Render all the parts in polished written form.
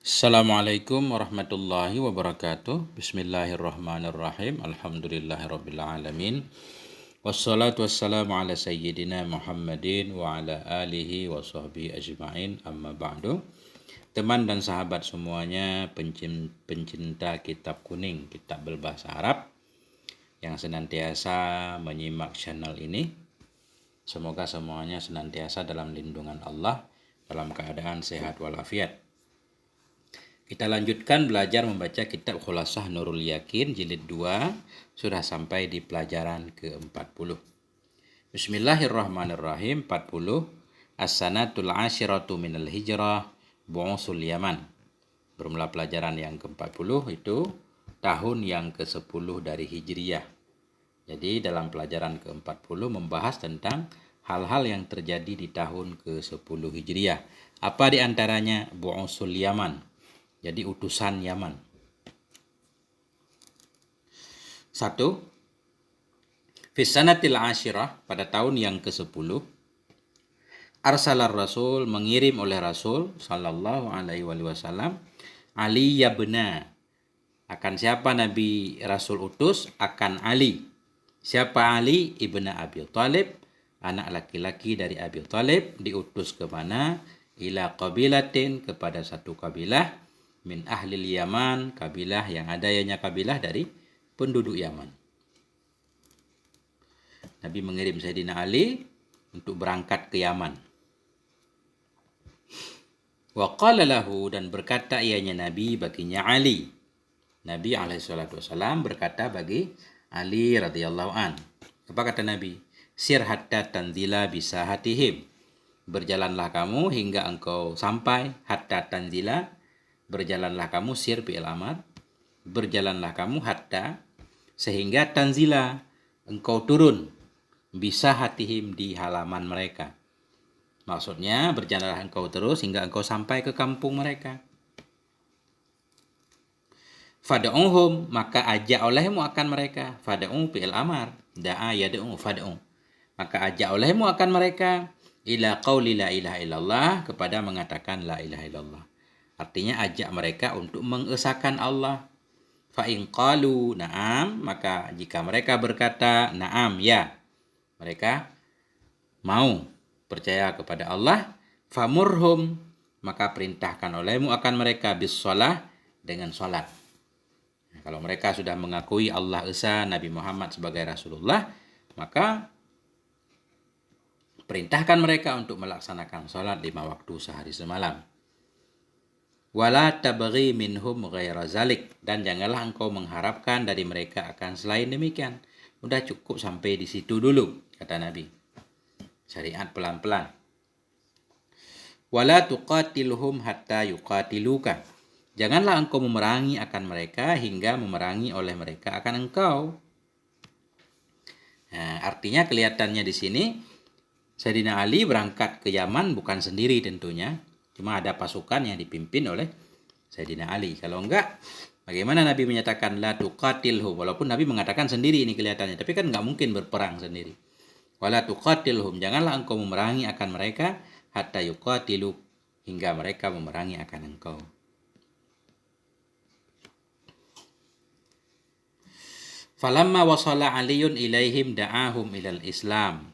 Assalamualaikum warahmatullahi wabarakatuh. Bismillahirrahmanirrahim. Alhamdulillahirrabbilalamin. Wassalatu wassalamu ala sayyidina Muhammadin wa ala alihi wa sahbihi ajma'in, amma ba'du. Teman dan sahabat semuanya, pencinta kitab kuning, kitab berbahasa Arab yang senantiasa menyimak channel ini. Semoga semuanya senantiasa dalam lindungan Allah, dalam keadaan sehat walafiat. Kita lanjutkan belajar membaca kitab Khulasah Nurul Yakin jilid 2, sudah sampai di pelajaran ke-40. Bismillahirrahmanirrahim. 40. As-sanatul asyiratu minal hijrah bu'usul Yaman. Bermula pelajaran yang ke-40 itu tahun yang ke-10 dari Hijriyah. Jadi dalam pelajaran ke-40 membahas tentang hal-hal yang terjadi di tahun ke-10 Hijriyah. Apa di antaranya? Bu'usul Yaman. Jadi utusan Yaman. 1. Fisanatil asyirah, pada tahun yang ke-10, arsalar Rasul, mengirim oleh Rasul sallallahu alaihi wasallam, Ali yabna. Akan siapa Nabi Rasul utus? Akan Ali. Siapa Ali? Ibna Abi Thalib, anak laki-laki dari Abi Thalib. Diutus ke mana? Ila qabilatin, kepada satu kabilah, min ahlil Yaman, kabilah yang adanya kabilah dari penduduk Yaman. Nabi mengirim Sayyidina Ali untuk berangkat ke Yaman. Wa qala lahu, dan berkata ianya Nabi baginya Ali. Nabi alaihissalatu wassalam berkata bagi Ali radhiyallahu an. Apa kata Nabi? Sir hatta tanzila bisahatihim. Berjalanlah kamu hingga engkau sampai, hatta tanzila, berjalanlah kamu, sir fi'il amar, berjalanlah kamu, hatta, sehingga tanzila, engkau turun, bisa hatihim, di halaman mereka. Maksudnya berjalanlah engkau terus hingga engkau sampai ke kampung mereka. Fada'uhum, maka ajak olehmu akan mereka. Fada'u fi'il amar, da'a yada'u fada'u, maka ajak olehmu akan mereka, ila qauli la ilaha illallah, kepada mengatakan la ilaha illallah. Artinya ajak mereka untuk mengesahkan Allah. Fa in qalu na'am, maka jika mereka berkata na'am, ya, mereka mau percaya kepada Allah, famurhum, maka perintahkan olehmu akan mereka bis shalah, dengan salat. Nah, kalau mereka sudah mengakui Allah Esa, Nabi Muhammad sebagai Rasulullah, maka perintahkan mereka untuk melaksanakan salat 5 waktu sehari semalam. Wala tabghi minhum ghaira zalik, dan janganlah engkau mengharapkan dari mereka akan selain demikian. Udah cukup sampai di situ dulu, kata Nabi. Syariat pelan-pelan. Wala tuqatiluhum hatta yuqatiluka, janganlah engkau memerangi akan mereka hingga memerangi oleh mereka akan engkau. Nah, artinya kelihatannya di sini Sayyidina Ali berangkat ke Yaman bukan sendiri tentunya. Cuma ada pasukan yang dipimpin oleh Sayyidina Ali. Kalau enggak, bagaimana Nabi menyatakan la tuqatilhum? Walaupun Nabi mengatakan sendiri ini kelihatannya, tapi kan enggak mungkin berperang sendiri. Wala tuqatilhum, janganlah engkau memerangi akan mereka hatta yuqatilu, hingga mereka memerangi akan engkau. Falamma wasala Aliyun ilaihim da'ahum ilal Islam.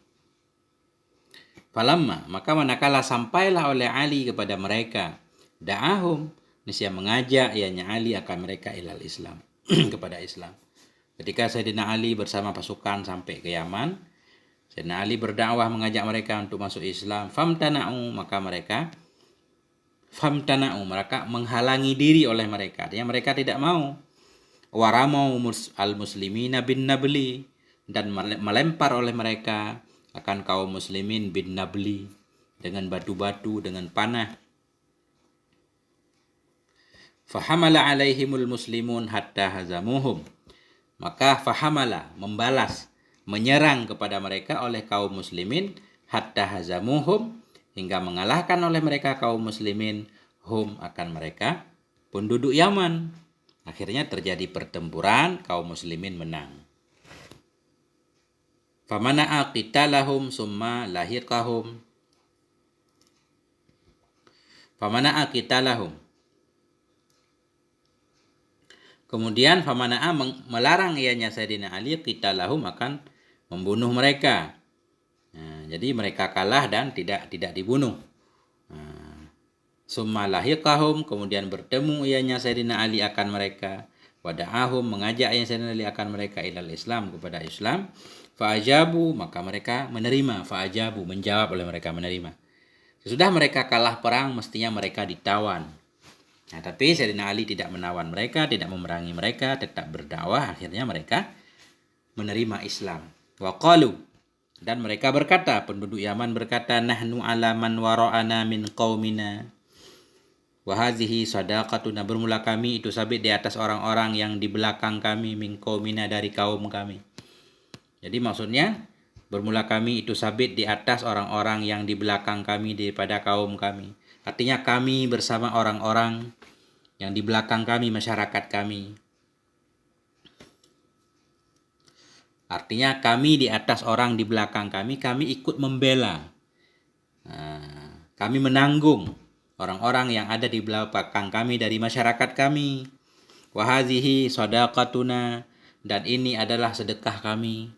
Falamma, maka manakala sampailah oleh Ali kepada mereka, da'ahum, niscaya mengajak ianya Ali akan mereka ilal Islam, kepada Islam. Ketika Sayyidina Ali bersama pasukan sampai ke Yaman, Sayyidina Ali berdakwah mengajak mereka untuk masuk Islam. Famtana'u, maka mereka menghalangi diri oleh mereka. Artinya mereka tidak mau. Waramau al-muslimina bin nabli, dan melempar oleh mereka akan kaum muslimin bin nabli, dengan batu-batu, dengan panah. Fahamala alaihimul muslimun hatta hazamuhum, maka fahamala, membalas, menyerang kepada mereka oleh kaum muslimin, hatta hazamuhum, hingga mengalahkan oleh mereka kaum muslimin, hum, akan mereka penduduk Yaman. Akhirnya terjadi pertempuran, kaum muslimin menang. Famana'a qitalahum summa lahiqahum. Famana'a qitalahum, Kemudian famana'a melarang ianya Sayyidina Ali qitalahum akan membunuh mereka. Nah, jadi mereka kalah dan tidak dibunuh. Summa lahiqahum, kemudian bertemu ianya Sayyidina Ali akan mereka. Wada'ahum, mengajak ianya Sayyidina Ali akan mereka ilal Islam, kepada Islam. Fa'ajabu, maka mereka menerima. Fa'ajabu, menjawab oleh mereka, menerima. Sesudah mereka kalah perang, mestinya mereka ditawan. Nah, tapi Sayyidina Ali tidak menawan mereka, tidak memerangi mereka, tetap berdakwah. Akhirnya mereka menerima Islam. Waqalu, dan mereka berkata, penduduk Yaman berkata, nahnu ala man wara'ana min qaumina. Wahazihi sadaqatuna, bermula kami itu sabit di atas orang-orang yang di belakang kami, min qaumina, dari kaum kami. Jadi maksudnya bermula kami itu sabit di atas orang-orang yang di belakang kami daripada kaum kami. Artinya kami bersama orang-orang yang di belakang kami, masyarakat kami. Artinya kami di atas orang di belakang kami ikut membela. Kami menanggung orang-orang yang ada di belakang kami dari masyarakat kami. Wahazihi sadaqatuna, dan ini adalah sedekah kami.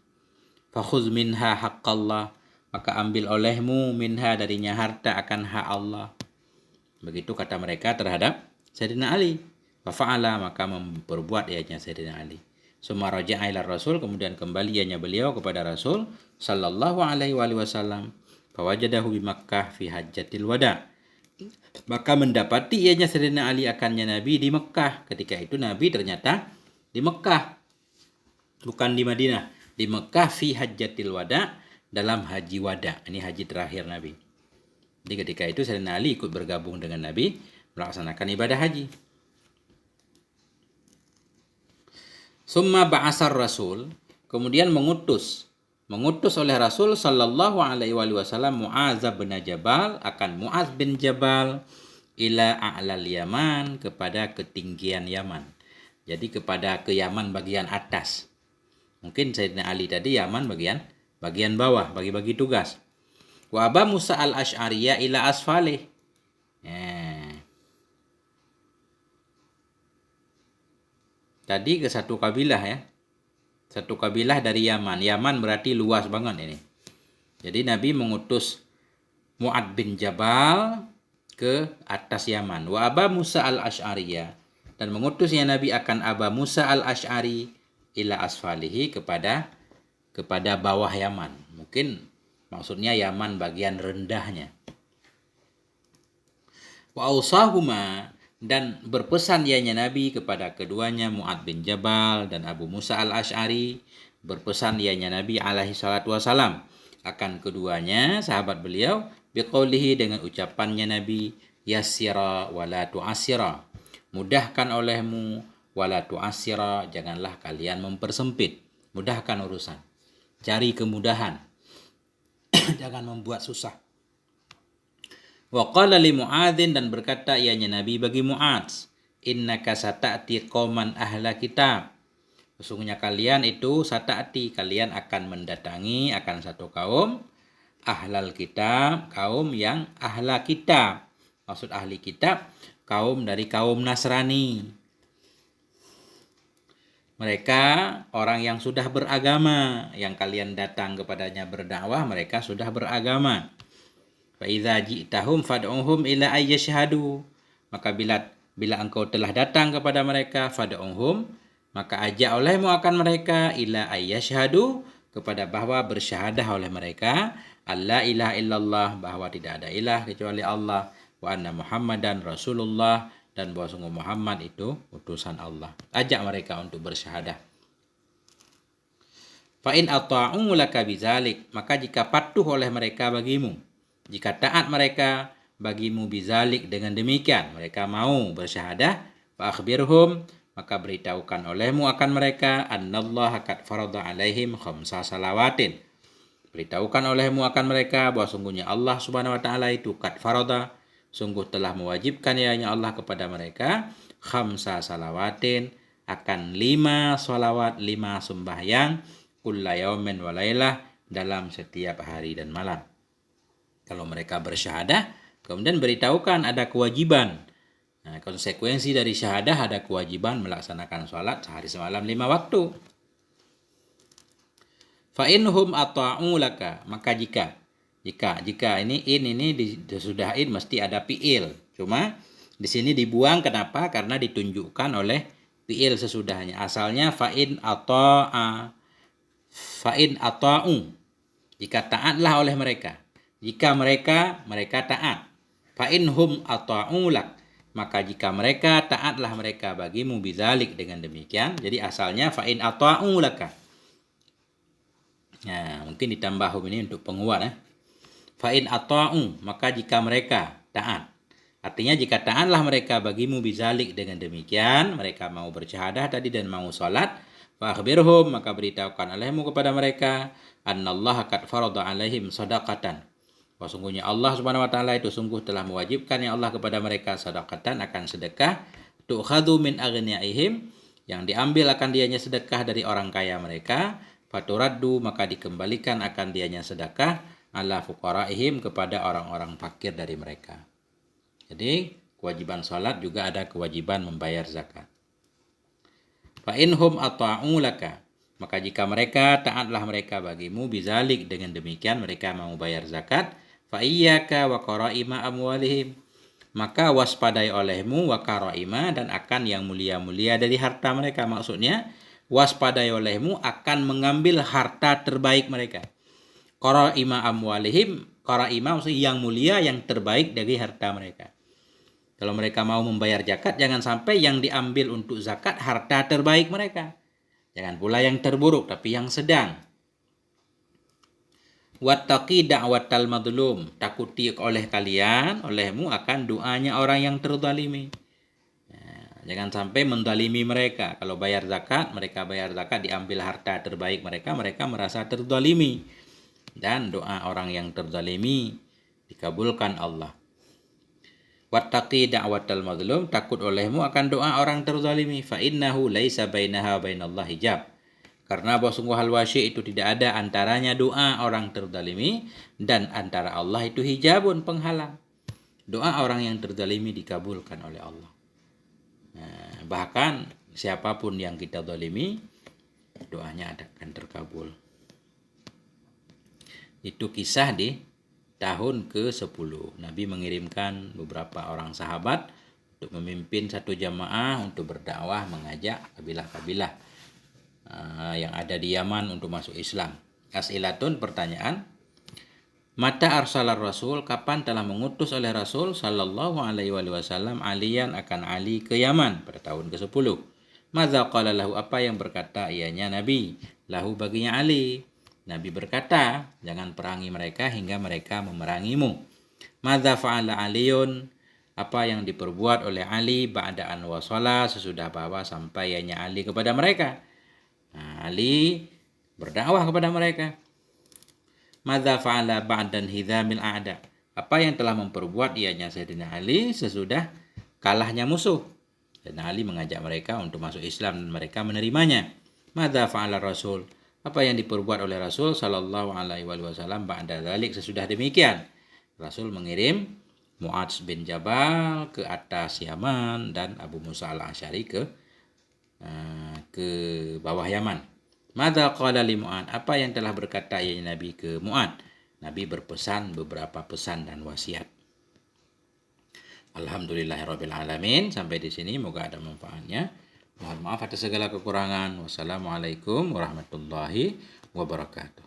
Fakhuz minha haqqallah, maka ambil olehmu minha, darinya harta, akan hak Allah. Begitu kata mereka terhadap Sayyidina Ali. Fa'ala, maka memperbuat ianya Sayyidina Ali. Summa raja'a ila Rasul, kemudian kembali ianya beliau kepada Rasul sallallahu alaihi wasallam. Fawajadahu bi Makkah fi hajjatil wada'. Maka mendapati ianya Sayyidina Ali akannya Nabi di Mekah. Ketika itu Nabi ternyata di Mekah, bukan di Madinah. Di Mekah fi hajjatil wada', dalam haji wada'. Ini haji terakhir Nabi. Jadi ketika itu Sayyidina Ali ikut bergabung dengan Nabi melaksanakan ibadah haji. Summa ba'asar Rasul, kemudian mengutus oleh Rasul sallallahu alaihi wasallam Mu'adz bin Jabal, akan Mu'adz bin Jabal, ila a'lal Yaman, kepada ketinggian Yaman. Jadi kepada ke Yaman bagian atas. Mungkin Sayyidina Ali tadi Yaman bagian bawah, bagi-bagi tugas. Wa Aba Musa al-Asy'ariyah ila asfalih. Tadi ke satu kabilah ya. Satu kabilah dari Yaman. Yaman berarti luas banget ini. Jadi Nabi mengutus Mu'adz bin Jabal ke atas Yaman. Wa Aba Musa al-Asy'ariyah, dan mengutusnya Nabi akan Aba Musa al-Asy'ari ila asfalihi, kepada bawah Yaman. Mungkin maksudnya Yaman bagian rendahnya. Wa ausahuma, dan berpesan ianya Nabi kepada keduanya, Mu'adz bin Jabal dan Abu Musa al-Asy'ari, berpesan ianya Nabi alaihi salatu wasalam akan keduanya sahabat beliau, biqaulihi, dengan ucapannya Nabi, yassira wala tu'assira, mudahkan olehmu, wala tu'assira, janganlah kalian mempersempit, mudahkan urusan, cari kemudahan, jangan membuat susah. Wa qala li Mu'adzin, dan berkata ianya Nabi bagi Mu'adz, innaka sata'ti qauman ahla kitab, sesungguhnya kalian itu sata'ti, kalian akan mendatangi akan satu kaum ahlal kitab, kaum yang ahla kitab. Maksud ahli kitab, kaum dari kaum Nasrani. Mereka orang yang sudah beragama, yang kalian datang kepadanya berdakwah, mereka sudah beragama. Fa idza ji'tahum fad'uhum ila ayyashhadu, maka bila engkau telah datang kepada mereka, fad'uhum, maka ajak olehmu akan mereka, ila ayyashhadu, kepada bahwa bersyahadah oleh mereka, alla ilaha illallah, bahwa tidak ada ilah kecuali Allah, wa anna Muhammadan Rasulullah, dan bahwa sungguh Muhammad itu utusan Allah. Ajak mereka untuk bersyahadah. Fa in ata'u laka bizalik, maka jika patuh oleh mereka bagimu, jika taat mereka bagimu bizalik, dengan demikian mereka mau bersyahadah, fa akhbirhum, maka beritahukan olehmu akan mereka, annallaha qad farada alaihim khamsa salawatin, beritahukan olehmu akan mereka bahwa sungguhnya Allah Subhanahu wa taala itu qad farada, sungguh telah mewajibkan ianya Allah kepada mereka, khamsa salawatin, akan 5 salawat, 5 sembahyang, kulla yaumin wa lailah, dalam setiap hari dan malam. Kalau mereka bersyahadah, kemudian beritahukan ada kewajiban Nah, konsekuensi dari syahadah ada kewajiban melaksanakan sholat sehari semalam 5 waktu. Fa inhum ata'u laka, maka jika ini disudahin mesti ada fi'il. Cuma di sini dibuang kenapa? Karena ditunjukkan oleh fi'il sesudahnya. Asalnya fa'in ata'u. Jika taatlah oleh mereka. Jika mereka taat. Fa'in hum ata'u lak. Maka jika mereka taatlah mereka bagimu bidzalik dengan demikian. Jadi asalnya fa'in ata'u laka. Nah, mungkin ditambah hum ini untuk penguat ya. Fa'in ata'u, maka jika mereka taat. Artinya jika taatlah mereka bagimu bizalik dengan demikian, mereka mau bersyahadah tadi dan mau salat, fa akhbirhum, maka beritahukan olehmu kepada mereka, annallaha qad farada alaihim shadaqatan. Bahwa sungguhnya Allah Subhanahu wa taala itu sungguh telah mewajibkan ya Allah kepada mereka sedekatan akan sedekah, tu'khadhu min aghniyaihim, yang diambil akan dianya sedekah dari orang kaya mereka, faturaddu, maka dikembalikan akan dianya sedekah ala fuqaraihim, kepada orang-orang fakir dari mereka. Jadi kewajiban salat juga ada kewajiban membayar zakat. Fa inhum ata'u laka, maka jika mereka taatlah mereka bagimu bizalik dengan demikian mereka mau bayar zakat, fa iyyaka wa qaraima amwalihim, maka waspadai olehmu wa qaraima, dan akan yang mulia-mulia dari harta mereka. Maksudnya waspadai olehmu akan mengambil harta terbaik mereka. Qaraima amwalihim, qaraima maksudnya yang mulia, yang terbaik dari harta mereka. Kalau mereka mau membayar zakat, jangan sampai yang diambil untuk zakat harta terbaik mereka. Jangan pula yang terburuk, tapi yang sedang. Wattaqi da'watal madlum, takuti oleh kalian, olehmu akan doanya orang yang terzalimi. Jangan sampai mendalimi mereka. Kalau bayar zakat, mereka bayar zakat, diambil harta terbaik mereka, mereka merasa terzalimi. Dan doa orang yang terzalimi dikabulkan Allah. Wattaqi da'watal mazlum, takut olehmu akan doa orang terzalimi, fa innahu laisa bainaha bainallahi hijab, karena bahwa sungguh hal wasyik itu tidak ada antaranya doa orang terzalimi dan antara Allah itu hijabun, penghalang. Doa orang yang terzalimi dikabulkan oleh Allah. Nah, bahkan siapapun yang kita zalimi, doanya akan terkabul. Itu kisah di tahun ke-10. Nabi mengirimkan beberapa orang sahabat untuk memimpin satu jamaah untuk berdakwah, mengajak kabilah-kabilah yang ada di Yaman untuk masuk Islam. As'ilatun, pertanyaan. Mata arsalar Rasul, kapan telah mengutus oleh Rasul sallallahu alaihi wasallam Aliyan akan Ali ke Yaman pada tahun ke-10. Madza qala lahu, apa yang berkata ianya Nabi lahu baginya Ali. Nabi berkata, jangan perangi mereka hingga mereka memerangimu. Madza fa'ala Aliyun, apa yang diperbuat oleh Ali ba'da an wasala, sesudah bawa sampainya Ali kepada mereka. Nah, Ali berdakwah kepada mereka. Madza fa'ala ba'dan hidhamil a'da, apa yang telah memperbuat ianya Sayyidina Ali sesudah kalahnya musuh. Dan Ali mengajak mereka untuk masuk Islam dan mereka menerimanya. Madza fa'ala Rasul, apa yang diperbuat oleh Rasul sallallahu alaihi wasallam ba'da dzalik, sesudah demikian. Rasul mengirim Mu'adz bin Jabal ke atas Yaman dan Abu Musa al-Asy'ari ke bawah Yaman. Madza qala li Mu'adz, apa yang telah berkata ya Nabi ke Mu'adz? Nabi berpesan beberapa pesan dan wasiat. Alhamdulillahirabbil alamin. Sampai di sini moga ada manfaatnya. Mohon maaf atas segala kekurangan. Wassalamualaikum warahmatullahi wabarakatuh.